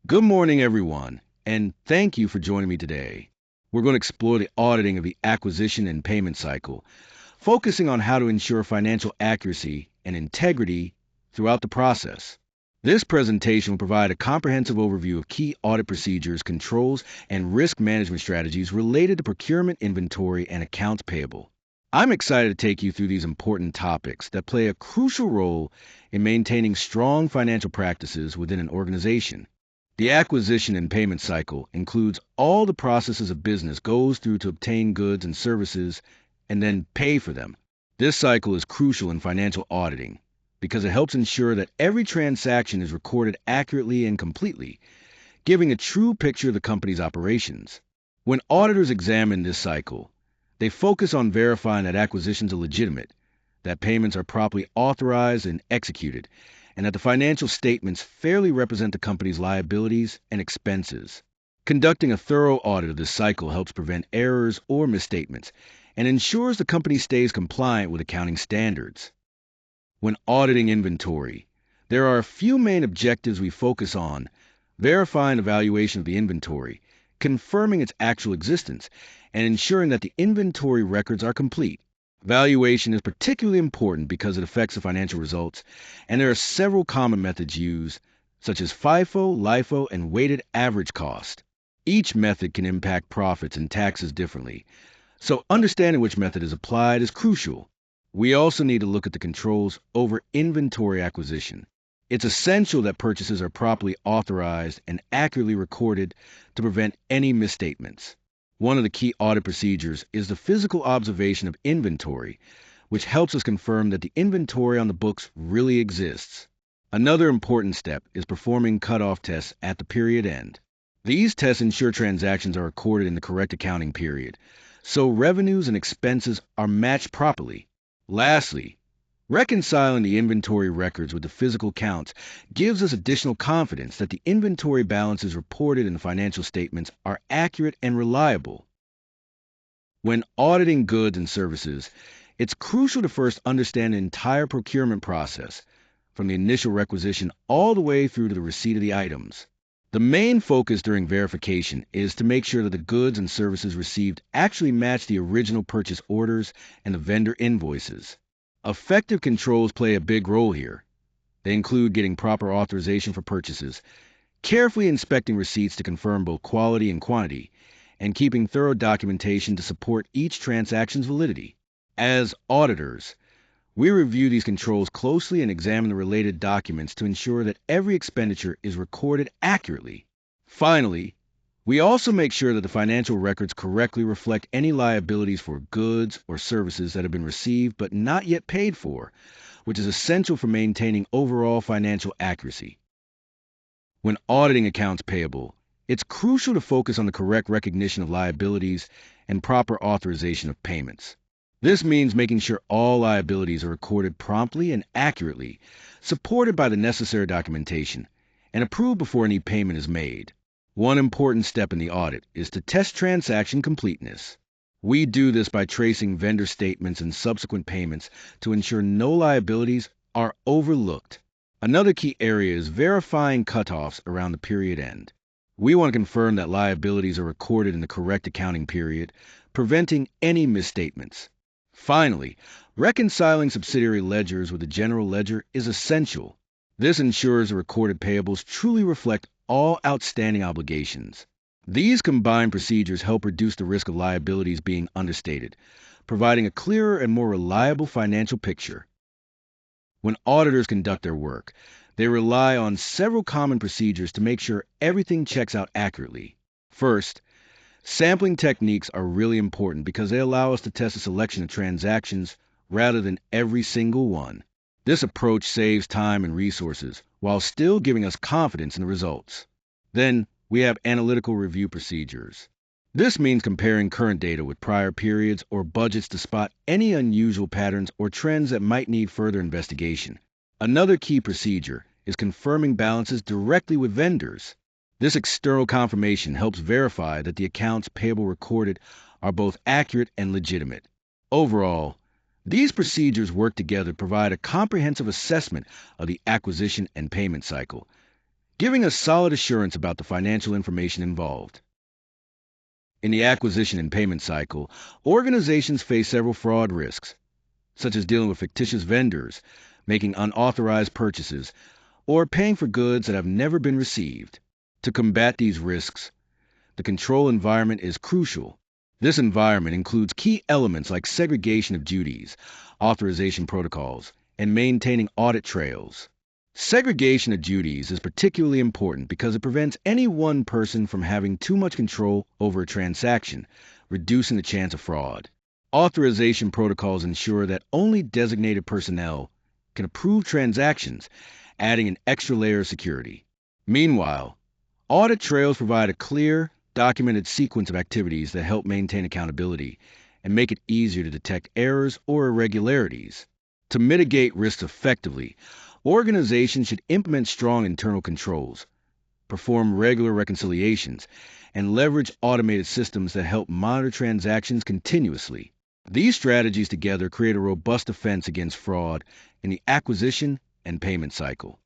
Good morning, everyone, and thank you for joining me today. We're going to explore the auditing of the acquisition and payment cycle, focusing on how to ensure financial accuracy and integrity throughout the process. This presentation will provide a comprehensive overview of key audit procedures, controls, and risk management strategies related to procurement, inventory, and accounts payable. I'm excited to take you through these important topics that play a crucial role in maintaining strong financial practices within an organization. The acquisition and payment cycle includes all the processes a business goes through to obtain goods and services and then pay for them. This cycle is crucial in financial auditing because it helps ensure that every transaction is recorded accurately and completely, giving a true picture of the company's operations. When auditors examine this cycle, they focus on verifying that acquisitions are legitimate, that payments are properly authorized and executed, and that the financial statements fairly represent the company's liabilities and expenses. Conducting a thorough audit of this cycle helps prevent errors or misstatements and ensures the company stays compliant with accounting standards. When auditing inventory, there are a few main objectives we focus on: verifying the valuation of the inventory, confirming its actual existence, and ensuring that the inventory records are complete. Valuation is particularly important because it affects the financial results, and there are several common methods used, such as FIFO, LIFO, and weighted average cost. Each method can impact profits and taxes differently, so understanding which method is applied is crucial. We also need to look at the controls over inventory acquisition. It's essential that purchases are properly authorized and accurately recorded to prevent any misstatements. One of the key audit procedures is the physical observation of inventory, which helps us confirm that the inventory on the books really exists. Another important step is performing cutoff tests at the period end. These tests ensure transactions are recorded in the correct accounting period, so revenues and expenses are matched properly. Lastly, reconciling the inventory records with the physical counts gives us additional confidence that the inventory balances reported in the financial statements are accurate and reliable. When auditing goods and services, it's crucial to first understand the entire procurement process, from the initial requisition all the way through to the receipt of the items. The main focus during verification is to make sure that the goods and services received actually match the original purchase orders and the vendor invoices. Effective controls play a big role here. They include getting proper authorization for purchases, carefully inspecting receipts to confirm both quality and quantity, and keeping thorough documentation to support each transaction's validity. As auditors, we review these controls closely and examine the related documents to ensure that every expenditure is recorded accurately. Finally, we also make sure that the financial records correctly reflect any liabilities for goods or services that have been received but not yet paid for, which is essential for maintaining overall financial accuracy. When auditing accounts payable, it's crucial to focus on the correct recognition of liabilities and proper authorization of payments. This means making sure all liabilities are recorded promptly and accurately, supported by the necessary documentation, and approved before any payment is made. One important step in the audit is to test transaction completeness. We do this by tracing vendor statements and subsequent payments to ensure no liabilities are overlooked. Another key area is verifying cutoffs around the period end. We want to confirm that liabilities are recorded in the correct accounting period, preventing any misstatements. Finally, reconciling subsidiary ledgers with the general ledger is essential. This ensures the recorded payables truly reflect all outstanding obligations. These combined procedures help reduce the risk of liabilities being understated, providing a clearer and more reliable financial picture. When auditors conduct their work, they rely on several common procedures to make sure everything checks out accurately. First, sampling techniques are really important because they allow us to test a selection of transactions rather than every single one. This approach saves time and resources while still giving us confidence in the results. Then, we have analytical review procedures. This means comparing current data with prior periods or budgets to spot any unusual patterns or trends that might need further investigation. Another key procedure is confirming balances directly with vendors. This external confirmation helps verify that the accounts payable recorded are both accurate and legitimate. Overall, these procedures work together to provide a comprehensive assessment of the acquisition and payment cycle, giving us solid assurance about the financial information involved. In the acquisition and payment cycle, organizations face several fraud risks, such as dealing with fictitious vendors, making unauthorized purchases, or paying for goods that have never been received. To combat these risks, the control environment is crucial. This environment includes key elements like segregation of duties, authorization protocols, and maintaining audit trails. Segregation of duties is particularly important because it prevents any one person from having too much control over a transaction, reducing the chance of fraud. Authorization protocols ensure that only designated personnel can approve transactions, adding an extra layer of security. Meanwhile, audit trails provide a clear, documented sequence of activities that help maintain accountability and make it easier to detect errors or irregularities. To mitigate risks effectively, organizations should implement strong internal controls, perform regular reconciliations, and leverage automated systems that help monitor transactions continuously. These strategies together create a robust defense against fraud in the acquisition and payment cycle.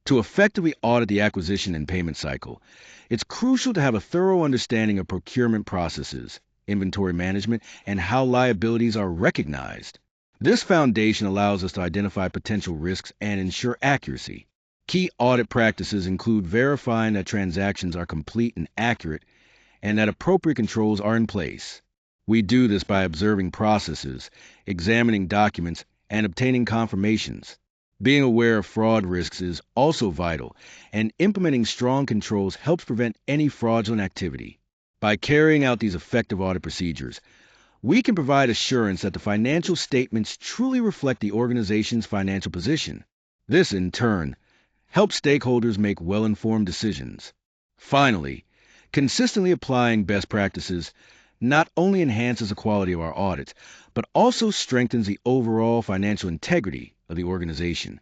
To effectively audit the acquisition and payment cycle, it's crucial to have a thorough understanding of procurement processes, inventory management, and how liabilities are recognized. This foundation allows us to identify potential risks and ensure accuracy. Key audit practices include verifying that transactions are complete and accurate and that appropriate controls are in place. We do this by observing processes, examining documents, and obtaining confirmations. Being aware of fraud risks is also vital, and implementing strong controls helps prevent any fraudulent activity. By carrying out these effective audit procedures, we can provide assurance that the financial statements truly reflect the organization's financial position. This, in turn, helps stakeholders make well-informed decisions. Finally, consistently applying best practices not only enhances the quality of our audits, but also strengthens the overall financial integrity of the organization.